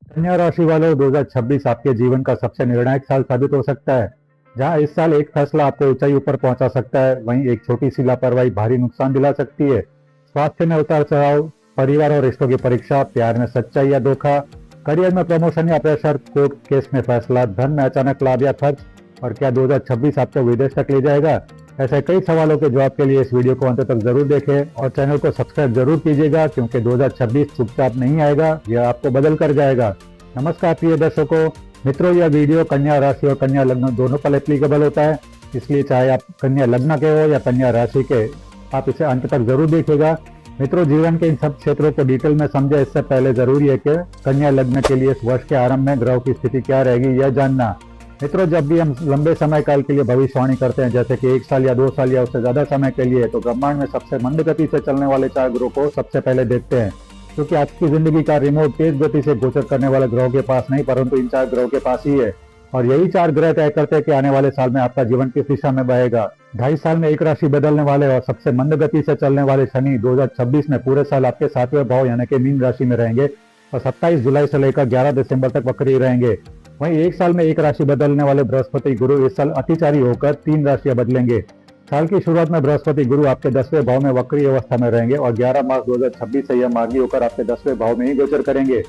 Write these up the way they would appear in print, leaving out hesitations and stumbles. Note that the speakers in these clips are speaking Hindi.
कन्या राशि वालों, 2026 आपके जीवन का सबसे निर्णायक साल साबित हो सकता है। जहां इस साल एक फैसला आपको ऊंचाई ऊपर पहुंचा सकता है, वहीं एक छोटी सी लापरवाही भारी नुकसान दिला सकती है। स्वास्थ्य में उतार चढ़ाव, परिवार और रिश्तों की परीक्षा, प्यार में सच्चाई या धोखा, करियर में प्रमोशन या प्रेशर, कोर्ट केस में फैसला, धन में अचानक लाभ या खर्च, और क्या 2026 आपको विदेश तक ले जाएगा? ऐसे कई सवालों के जवाब के लिए इस वीडियो को अंत तक जरूर देखें और चैनल को सब्सक्राइब जरूर कीजिएगा, क्योंकि 2026 चुपचाप नहीं आएगा, यह आपको बदल कर जाएगा। नमस्कार प्रिय दर्शकों, मित्रों, यह वीडियो कन्या राशि और कन्या लग्न दोनों पर एप्लीकेबल होता है, इसलिए चाहे आप कन्या लग्न के हो या कन्या राशि के, आप इसे अंत तक जरूर देखिएगा। मित्रों, जीवन के इन सब क्षेत्रों को डिटेल में समझे इससे पहले जरूरी है कि कन्या लग्न के लिए इस वर्ष के आरंभ में ग्रहों की स्थिति क्या रहेगी यह जानना। मित्रों, जब भी हम लंबे समय काल के लिए भविष्यवाणी करते हैं, जैसे कि 1 साल या 2 साल या उससे ज्यादा समय के लिए, तो ब्रह्मांड में सबसे मंद गति से चलने वाले 4 ग्रहों को सबसे पहले देखते हैं, क्योंकि आपकी जिंदगी का रिमोट तेज गति से गोचर करने वाले ग्रहों के पास नहीं, परंतु इन 4 ग्रहों के पास ही है। और यही 4 ग्रह तय करते हैं कि आने वाले साल में आपका जीवन किस दिशा में बहेगा। 2.5 साल में एक राशि बदलने वाले और सबसे मंद गति से चलने वाले शनि 2026 में पूरे साल आपके 7वें भाव यानी कि मीन राशि में रहेंगे और 27 जुलाई से लेकर 11 दिसंबर तक वक्री रहेंगे। वहीं 1 साल में एक राशि बदलने वाले बृहस्पति गुरु इस साल अतिचारी होकर 3 राशियां बदलेंगे। साल की शुरुआत में बृहस्पति गुरु आपके 10वें भाव में वक्री अवस्था में रहेंगे और 11 मार्च 2026 से यह मार्गी होकर आपके 10वें भाव में ही गोचर करेंगे।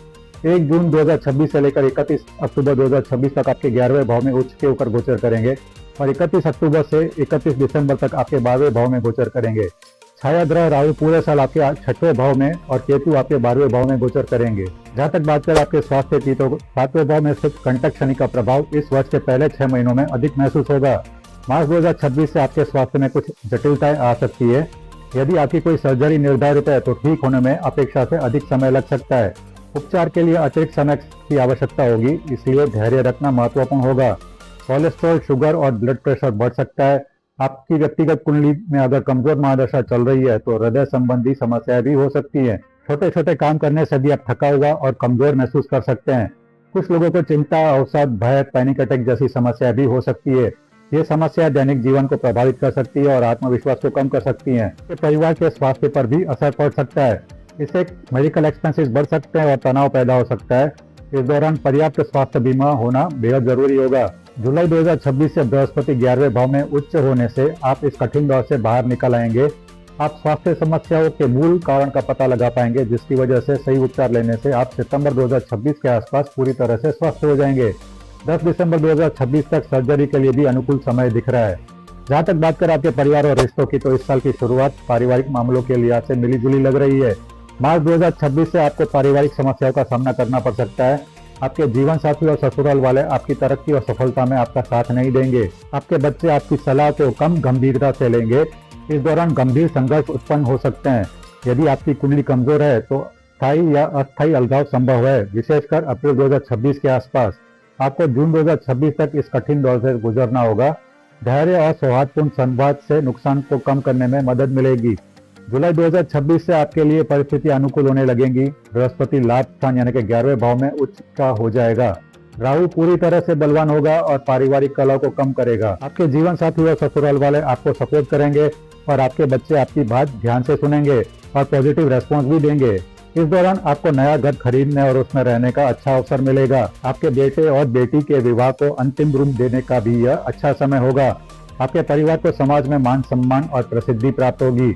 1 जून 2026 से लेकर 31 अक्टूबर 2026 तक आपके 11वें भाव में उच्च के होकर गोचर करेंगे और 31 अक्टूबर से 31 दिसंबर तक आपके 12वें भाव में गोचर करेंगे। छाया ग्रह राहु पूरे साल आपके 6वें भाव में और केतु आपके 12वें भाव में गोचर करेंगे। जहां तक बात करें आपके स्वास्थ्य की, तो 7वें भाव में स्थित कंटक शनि का प्रभाव इस वर्ष के पहले 6 महीनों में अधिक महसूस होगा। मार्च 2026 से आपके स्वास्थ्य में कुछ जटिलताएं आ सकती है। यदि आपकी कोई सर्जरी निर्धारित है तो ठीक होने में अपेक्षा से अधिक समय लग सकता है। उपचार के लिए अतिरिक्त समय की आवश्यकता होगी, इसलिए धैर्य रखना महत्वपूर्ण होगा। कोलेस्ट्रॉल, शुगर और ब्लड प्रेशर बढ़ सकता है। आपकी व्यक्तिगत कुंडली में अगर कमजोर महादशा चल रही है तो हृदय संबंधी समस्याएं भी हो सकती है। छोटे छोटे काम करने से भी आप थका हुआ और कमजोर महसूस कर सकते हैं। कुछ लोगों को चिंता, अवसाद, भय, पैनिक अटैक जैसी समस्याएं भी हो सकती है। ये समस्या दैनिक जीवन को प्रभावित कर सकती है और आत्मविश्वास को कम कर सकती है। परिवार के स्वास्थ्य पर भी असर पड़ सकता है। इससे मेडिकल एक्सपेंसेस बढ़ सकते हैं और तनाव पैदा हो सकता है। इस दौरान पर्याप्त स्वास्थ्य बीमा होना बेहद जरूरी होगा। जुलाई 2026 से बृहस्पति 11वें भाव में उच्च होने से आप इस कठिन दौर से बाहर निकल आएंगे। आप स्वास्थ्य समस्याओं के मूल कारण का पता लगा पाएंगे, जिसकी वजह से सही उपचार लेने से आप सितंबर 2026 के आसपास पूरी तरह से स्वस्थ हो जाएंगे। 10 दिसंबर 2026 तक सर्जरी के लिए भी अनुकूल समय दिख रहा है। जहां तक बात करें आपके परिवार और रिश्तों की, तो इस साल की शुरुआत पारिवारिक मामलों के लिहाज से मिली जुली लग रही है। मार्च 2026 से आपको पारिवारिक समस्याओं का सामना करना पड़ सकता है। आपके जीवन साथी और ससुराल वाले आपकी तरक्की और सफलता में आपका साथ नहीं देंगे। आपके बच्चे आपकी सलाह को कम गंभीरता से लेंगे। इस दौरान गंभीर संघर्ष उत्पन्न हो सकते हैं। यदि आपकी कुंडली कमजोर है तो स्थायी या अस्थायी अलगाव संभव है, विशेषकर अप्रैल 2026 के आसपास। आपको जून 2026 तक इस कठिन दौर से गुजरना होगा। धैर्य और सौहार्दपूर्ण संवाद से नुकसान को कम करने में मदद मिलेगी। जुलाई 2026 से आपके लिए परिस्थिति अनुकूल होने लगेंगी। बृहस्पति लाभ स्थान यानी कि 11वें भाव में उच्च का हो जाएगा। राहु पूरी तरह से बलवान होगा और पारिवारिक कलह को कम करेगा। आपके जीवन साथी और ससुराल वाले आपको सपोर्ट करेंगे और आपके बच्चे आपकी बात ध्यान से सुनेंगे और पॉजिटिव रेस्पॉन्स भी देंगे। इस दौरान आपको नया घर खरीदने और उसमें रहने का अच्छा अवसर मिलेगा। आपके बेटे और बेटी के विवाह को अंतिम रूप देने का भी यह अच्छा समय होगा। आपके परिवार को समाज में मान सम्मान और प्रसिद्धि प्राप्त होगी।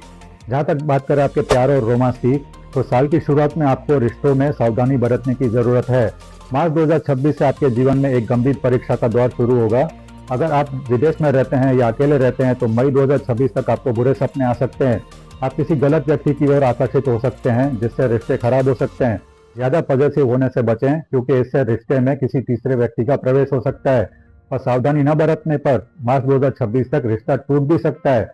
जहां तक बात करें आपके प्यार और रोमांस की, तो साल की शुरुआत में आपको रिश्तों में सावधानी बरतने की जरूरत है। मार्च 2026 से आपके जीवन में एक गंभीर परीक्षा का दौर शुरू होगा। अगर आप विदेश में रहते हैं या अकेले रहते हैं तो मई 2026 तक आपको बुरे सपने आ सकते हैं। आप किसी गलत व्यक्ति की ओर आकर्षित हो सकते हैं, जिससे रिश्ते खराब हो सकते हैं। ज्यादा पॉजिटिव होने से बचें, क्योंकि इससे रिश्ते में किसी तीसरे व्यक्ति का प्रवेश हो सकता है और सावधानी न बरतने पर मार्च 2026 तक रिश्ता टूट भी सकता है।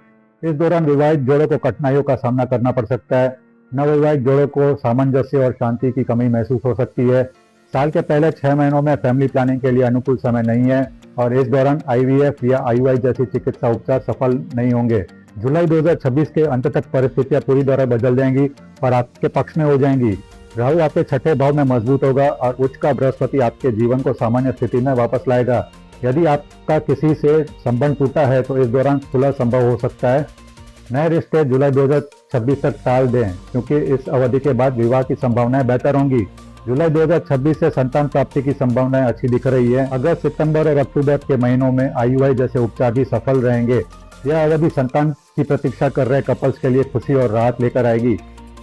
इस दौरान विवाहित जोड़ों को कठिनाइयों का सामना करना पड़ सकता है। नवविवाहित जोड़ों को सामंजस्य और शांति की कमी महसूस हो सकती है। साल के पहले 6 महीनों में फैमिली प्लानिंग के लिए अनुकूल समय नहीं है और इस दौरान IVF या IUI जैसी चिकित्सा उपचार सफल नहीं होंगे। जुलाई 2026 के अंत तक परिस्थितियां पूरी तरह बदल जाएंगी और आपके पक्ष में हो जाएंगी। राहु आपके 6ठे भाव में मजबूत होगा और उच्च का बृहस्पति आपके जीवन को सामान्य स्थिति में वापस लाएगा। यदि आपका किसी से संबंध टूटा है तो इस दौरान सुलह संभव हो सकता है। नए रिश्ते जुलाई 2026 तक टाल दें, क्योंकि इस अवधि के बाद विवाह की संभावनाएं बेहतर होंगी। जुलाई 2026 से संतान प्राप्ति की संभावनाएं अच्छी दिख रही है। अगस्त, सितंबर और अक्टूबर के महीनों में IUI जैसे उपचार भी सफल रहेंगे। यह अवधि संतान की प्रतीक्षा कर रहे कपल्स के लिए खुशी और राहत लेकर आएगी।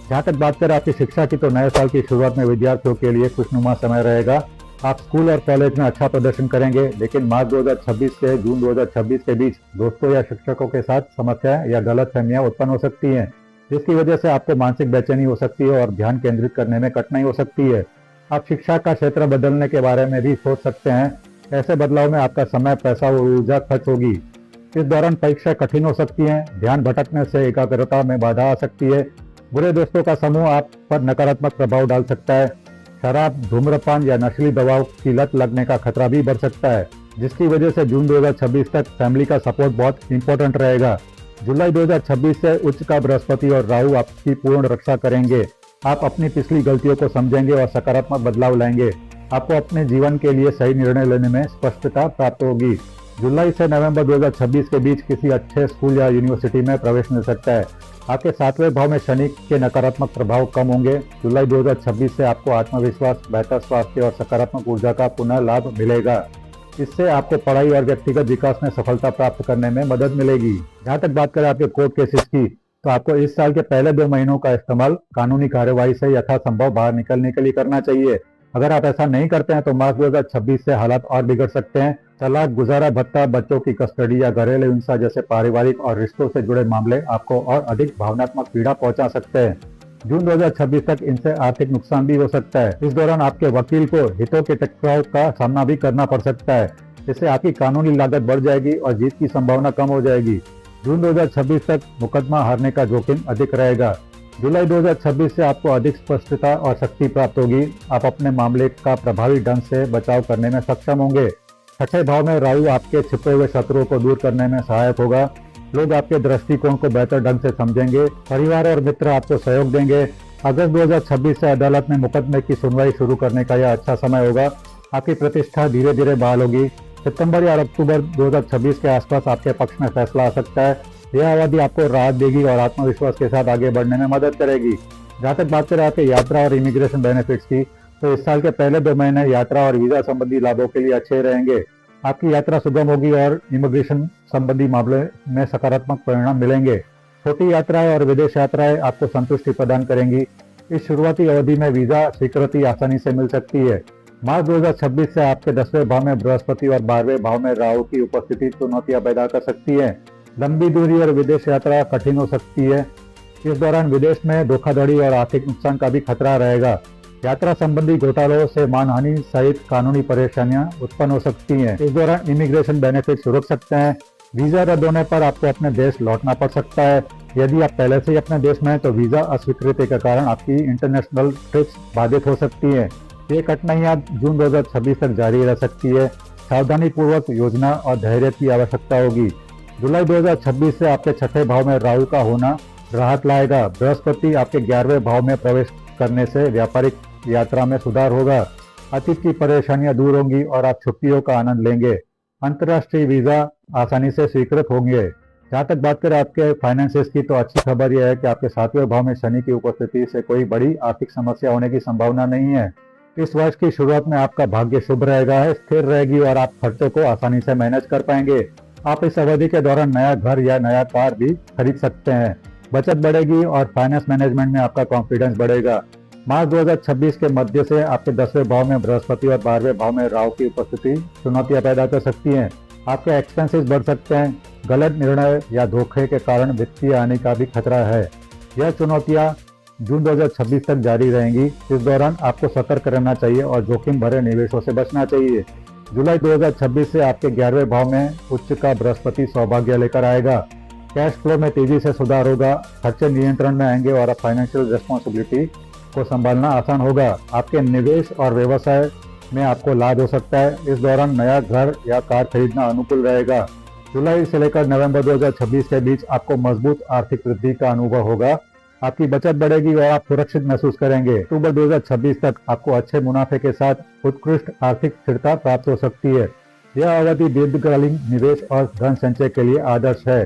जहाँ तक बात करें आपकी शिक्षा की, तो नए साल की शुरुआत में विद्यार्थियों के लिए खुशनुमा समय रहेगा। आप स्कूल और कॉलेज में अच्छा प्रदर्शन करेंगे, लेकिन मार्च 2026 से जून 2026 के बीच दोस्तों या शिक्षकों के साथ समस्याएं या गलतफहमियां उत्पन्न हो सकती हैं, जिसकी वजह से आपको मानसिक बेचैनी हो सकती है और ध्यान केंद्रित करने में कठिनाई हो सकती है। आप शिक्षा का क्षेत्र बदलने के बारे में भी सोच सकते हैं। ऐसे बदलाव में आपका समय, पैसा और ऊर्जा खर्च होगी। इस दौरान परीक्षा कठिन हो सकती है, ध्यान भटकने से एकाग्रता में बाधा आ सकती है। बुरे दोस्तों का समूह आप पर नकारात्मक प्रभाव डाल सकता है। शराब, धूम्रपान या नशीली दवाओं की लत लगने का खतरा भी बढ़ सकता है, जिसकी वजह से जून 2026 तक फैमिली का सपोर्ट बहुत इंपॉर्टेंट रहेगा। जुलाई 2026 से उच्च का बृहस्पति और राहु आपकी पूर्ण रक्षा करेंगे। आप अपनी पिछली गलतियों को समझेंगे और सकारात्मक बदलाव लाएंगे। आपको अपने जीवन के लिए सही निर्णय लेने में स्पष्टता प्राप्त होगी। जुलाई से नवंबर 2026 के बीच किसी अच्छे स्कूल या यूनिवर्सिटी में प्रवेश मिल सकता है। आपके 7वें भाव में शनि के नकारात्मक प्रभाव कम होंगे। जुलाई 2026 से आपको आत्मविश्वास, बेहतर स्वास्थ्य और सकारात्मक ऊर्जा का पुनः लाभ मिलेगा। इससे आपको पढ़ाई और व्यक्तिगत विकास में सफलता प्राप्त करने में मदद मिलेगी। जहाँ तक बात करें आपके कोर्ट केसेस की, तो आपको इस साल के पहले 2 महीनों का इस्तेमाल कानूनी कार्यवाही से यथासंभव बाहर निकलने के लिए करना चाहिए। अगर आप ऐसा नहीं करते हैं तो मार्च 2026 से हालात और बिगड़ सकते हैं। तलाक, गुजारा भत्ता, बच्चों की कस्टडी या घरेलू हिंसा जैसे पारिवारिक और रिश्तों से जुड़े मामले आपको और अधिक भावनात्मक पीड़ा पहुंचा सकते हैं। जून 2026 तक इनसे आर्थिक नुकसान भी हो सकता है। इस दौरान आपके वकील को हितों के टकराव का सामना भी करना पड़ सकता है। इससे आपकी कानूनी लागत बढ़ जाएगी और जीत की संभावना कम हो जाएगी। जून 2026 तक मुकदमा हारने का जोखिम अधिक रहेगा। जुलाई 2026 से आपको अधिक स्पष्टता और शक्ति प्राप्त होगी। आप अपने मामले का प्रभावी ढंग से बचाव करने में सक्षम होंगे। 6ठे भाव में राहु आपके छिपे हुए शत्रुओं को दूर करने में सहायक होगा। लोग आपके दृष्टिकोण को बेहतर ढंग से समझेंगे। परिवार और मित्र आपको सहयोग देंगे। अगस्त 2026 से अदालत में मुकदमे की सुनवाई शुरू करने का यह अच्छा समय होगा। आपकी प्रतिष्ठा धीरे धीरे बहाल होगी। सितंबर या अक्टूबर 2026 के आसपास आपके पक्ष में फैसला आ सकता है। यह अवधि आपको राहत देगी और आत्मविश्वास के साथ आगे बढ़ने में मदद करेगी। जहाँ तक बात करें आपके यात्रा और इमिग्रेशन बेनिफिट्स की, तो इस साल के पहले 2 महीने यात्रा और वीजा संबंधी लाभों के लिए अच्छे रहेंगे। आपकी यात्रा सुगम होगी और इमिग्रेशन संबंधी मामले में सकारात्मक परिणाम मिलेंगे। छोटी यात्राएं और विदेश यात्राएं आपको संतुष्टि प्रदान करेंगी। इस शुरुआती अवधि में वीजा स्वीकृति आसानी से मिल सकती है। मार्च 2026 से आपके 10वें भाव में बृहस्पति और 12वें भाव में राहु की उपस्थिति चुनौतियां पैदा कर सकती है। लंबी दूरी और विदेश यात्रा कठिन हो सकती है। इस दौरान विदेश में धोखाधड़ी और आर्थिक नुकसान का भी खतरा रहेगा। यात्रा संबंधी घोटालों से मानहानि सहित कानूनी परेशानियां उत्पन्न हो सकती हैं। इस दौरान इमिग्रेशन बेनिफिट रुक सकते हैं। वीजा रद्द होने पर आपको अपने देश लौटना पड़ सकता है। यदि आप पहले से ही अपने देश में हैं तो वीजा अस्वीकृति के कारण आपकी इंटरनेशनल ट्रिप्स बाधित हो सकती है। ये कठिनाइयां जून 2026 तक जारी रह सकती है। सावधानी पूर्वक योजना और धैर्य की आवश्यकता होगी। जुलाई 2026 से आपके 6ठे भाव में राहु का होना राहत लाएगा। बृहस्पति आपके 11वें भाव में प्रवेश करने से व्यापारिक यात्रा में सुधार होगा। अतीत की परेशानियां दूर होंगी और आप छुट्टियों का आनंद लेंगे। अंतर्राष्ट्रीय वीजा आसानी से स्वीकृत होंगे। जहाँ तक बात करें आपके फाइनेंसेस की, तो अच्छी खबर यह है कि आपके 7वें भाव में शनि की उपस्थिति से कोई बड़ी आर्थिक समस्या होने की संभावना नहीं है। इस वर्ष की शुरुआत में आपका भाग्य शुभ रहेगा, स्थिर रहेगी और आप खर्चों को आसानी से मैनेज कर पाएंगे। आप इस अवधि के दौरान नया घर या नया कार भी खरीद सकते हैं। बचत बढ़ेगी और फाइनेंस मैनेजमेंट में आपका कॉन्फिडेंस बढ़ेगा। मार्च 2026 के मध्य से आपके 10वें भाव में बृहस्पति और 12वें भाव में राहु की उपस्थिति चुनौतियां पैदा कर सकती हैं। आपके एक्सपेंसेस बढ़ सकते हैं। गलत निर्णय या धोखे के कारण वित्तीय हानि का भी खतरा है। यह चुनौतियां जून 2026 तक जारी रहेंगी। इस दौरान आपको सतर्क रहना चाहिए और जोखिम भरे निवेशों से बचना चाहिए। जुलाई 2026 से आपके 11वें भाव में उच्च का बृहस्पति सौभाग्य लेकर आएगा। कैश फ्लो में तेजी से सुधार होगा। खर्चे नियंत्रण में आएंगे और फाइनेंशियल रिस्पॉन्सिबिलिटी को संभालना आसान होगा। आपके निवेश और व्यवसाय में आपको लाभ हो सकता है। इस दौरान नया घर या कार खरीदना अनुकूल रहेगा। जुलाई से लेकर नवंबर 2026 के बीच आपको मजबूत आर्थिक वृद्धि का अनुभव होगा। आपकी बचत बढ़ेगी और आप सुरक्षित महसूस करेंगे। अक्टूबर 2026 तक आपको अच्छे मुनाफे के साथ उत्कृष्ट आर्थिक स्थिरता प्राप्त हो सकती है। यह अवधि दीर्घकालीन निवेश और धन संचय के लिए आदर्श है।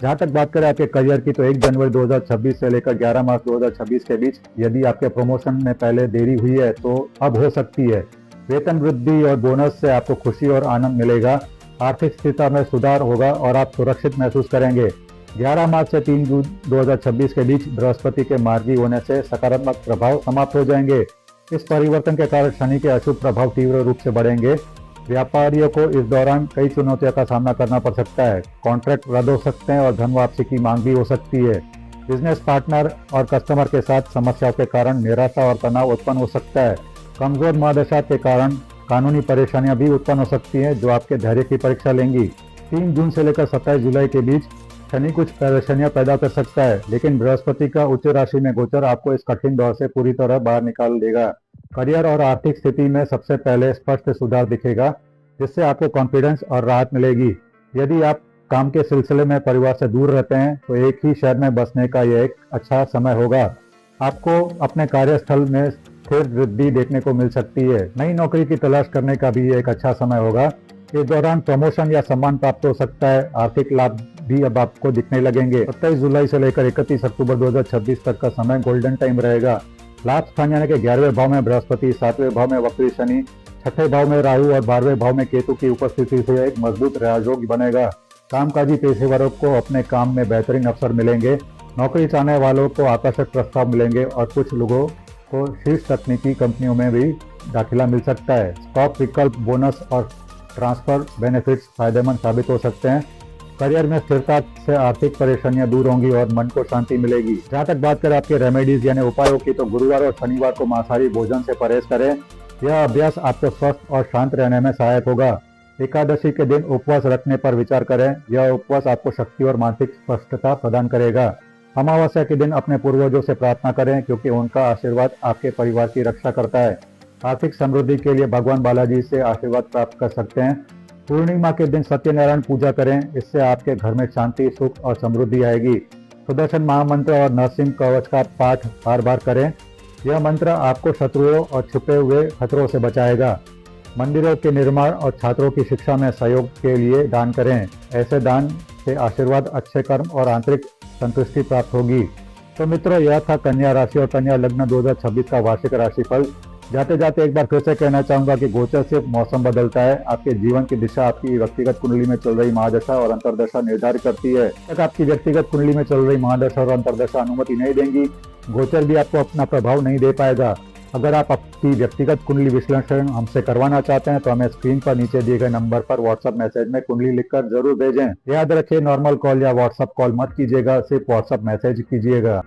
जहां तक बात करें आपके करियर की, तो 1 जनवरी 2026 से लेकर 11 मार्च 2026 के बीच यदि आपके प्रमोशन में पहले देरी हुई है तो अब हो सकती है। वेतन वृद्धि और बोनस से आपको खुशी और आनंद मिलेगा। आर्थिक स्थिति में सुधार होगा और आप सुरक्षित महसूस करेंगे। 11 मार्च से 3 जून 2026 के बीच बृहस्पति के मार्गी होने से सकारात्मक प्रभाव समाप्त हो जाएंगे। इस परिवर्तन के कारण शनि के अशुभ प्रभाव तीव्र रूप से बढ़ेंगे। व्यापारियों को इस दौरान कई चुनौतियों का सामना करना पड़ सकता है। कॉन्ट्रैक्ट रद्द हो सकते हैं और धन वापसी की मांग भी हो सकती है। बिजनेस पार्टनर और कस्टमर के साथ समस्याओं के कारण निराशा और तनाव उत्पन्न हो सकता है। कमजोर महादशा के कारण कानूनी परेशानियां भी उत्पन्न हो सकती हैं जो आपके धैर्य की परीक्षा लेंगी। 3 जून से लेकर 27 जुलाई के बीच शनि कुछ परेशानियां पैदा कर सकता है, लेकिन बृहस्पति का उच्च राशि में गोचर आपको इस कठिन दौर से पूरी तरह बाहर निकाल देगा। करियर और आर्थिक स्थिति में सबसे पहले स्पष्ट सुधार दिखेगा, जिससे आपको कॉन्फिडेंस और राहत मिलेगी। यदि आप काम के सिलसिले में परिवार से दूर रहते हैं तो एक ही शहर में बसने का यह एक अच्छा समय होगा। आपको अपने कार्यस्थल में स्थिर वृद्धि देखने को मिल सकती है। नई नौकरी की तलाश करने का भी एक अच्छा समय होगा। इस दौरान प्रमोशन या सम्मान प्राप्त हो सकता है। आर्थिक लाभ भी अब आपको दिखने लगेंगे। 27 जुलाई से लेकर 31 अक्टूबर 2026 तक का समय गोल्डन टाइम रहेगा। लाभ स्थान यानी कि 11वें भाव में बृहस्पति, 7वें भाव में वक्री शनि, 6ठे भाव में राहु और 12वें भाव में केतु की उपस्थिति से एक मजबूत राजयोग बनेगा। कामकाजी पेशेवरों को अपने काम में बेहतरीन अवसर मिलेंगे। नौकरी चाहने वालों को आकर्षक प्रस्ताव मिलेंगे और कुछ लोगों को शीर्ष तकनीकी कंपनियों में भी दाखिला मिल सकता है। स्टॉक विकल्प, बोनस और ट्रांसफर बेनिफिट्स फायदेमंद साबित हो सकते हैं। करियर में स्थिरता से आर्थिक परेशानियां दूर होंगी और मन को शांति मिलेगी। जहां तक बात करें आपके रेमेडीज यानी उपायों की, तो गुरुवार और शनिवार को मांसाहारी भोजन से परहेज करें। यह अभ्यास आपको स्वस्थ और शांत रहने में सहायक होगा। एकादशी के दिन उपवास रखने पर विचार करें। यह उपवास आपको शक्ति और मानसिक स्पष्टता प्रदान करेगा। अमावस्या के दिन अपने पूर्वजों से प्रार्थना करें, क्योंकि उनका आशीर्वाद आपके परिवार की रक्षा करता है। आर्थिक समृद्धि के लिए भगवान बालाजी से आशीर्वाद प्राप्त कर सकते हैं। पूर्णिमा के दिन सत्यनारायण पूजा करें, इससे आपके घर में शांति, सुख और समृद्धि आएगी। सुदर्शन महामंत्र और नरसिंह कवच का पाठ बार बार करें। यह मंत्र आपको शत्रुओं और छुपे हुए खतरों से बचाएगा। मंदिरों के निर्माण और छात्रों की शिक्षा में सहयोग के लिए दान करें। ऐसे दान से आशीर्वाद, अच्छे कर्म और आंतरिक संतुष्टि प्राप्त होगी। तो मित्रों, यह था कन्या राशि और कन्या लग्न 2026 का वार्षिक राशिफल। जाते जाते एक बार फिर से कहना चाहूंगा कि गोचर से मौसम बदलता है। आपके जीवन की दिशा आपकी व्यक्तिगत कुंडली में चल रही महादशा और अंतर्दशा निर्धारित करती है। तक आपकी व्यक्तिगत कुंडली में चल रही महादशा और अंतर्दशा अनुमति नहीं देंगी। गोचर भी आपको अपना प्रभाव नहीं दे पाएगा। अगर आप आपकी व्यक्तिगत कुंडली विश्लेषण हमसे करवाना चाहते हैं तो हमें स्क्रीन पर नीचे दिए गए नंबर पर व्हाट्सएप मैसेज में कुंडली लिखकर जरूर भेजें। याद रखें, नॉर्मल कॉल या व्हाट्सएप कॉल मत कीजिएगा, सिर्फ व्हाट्सएप मैसेज कीजिएगा।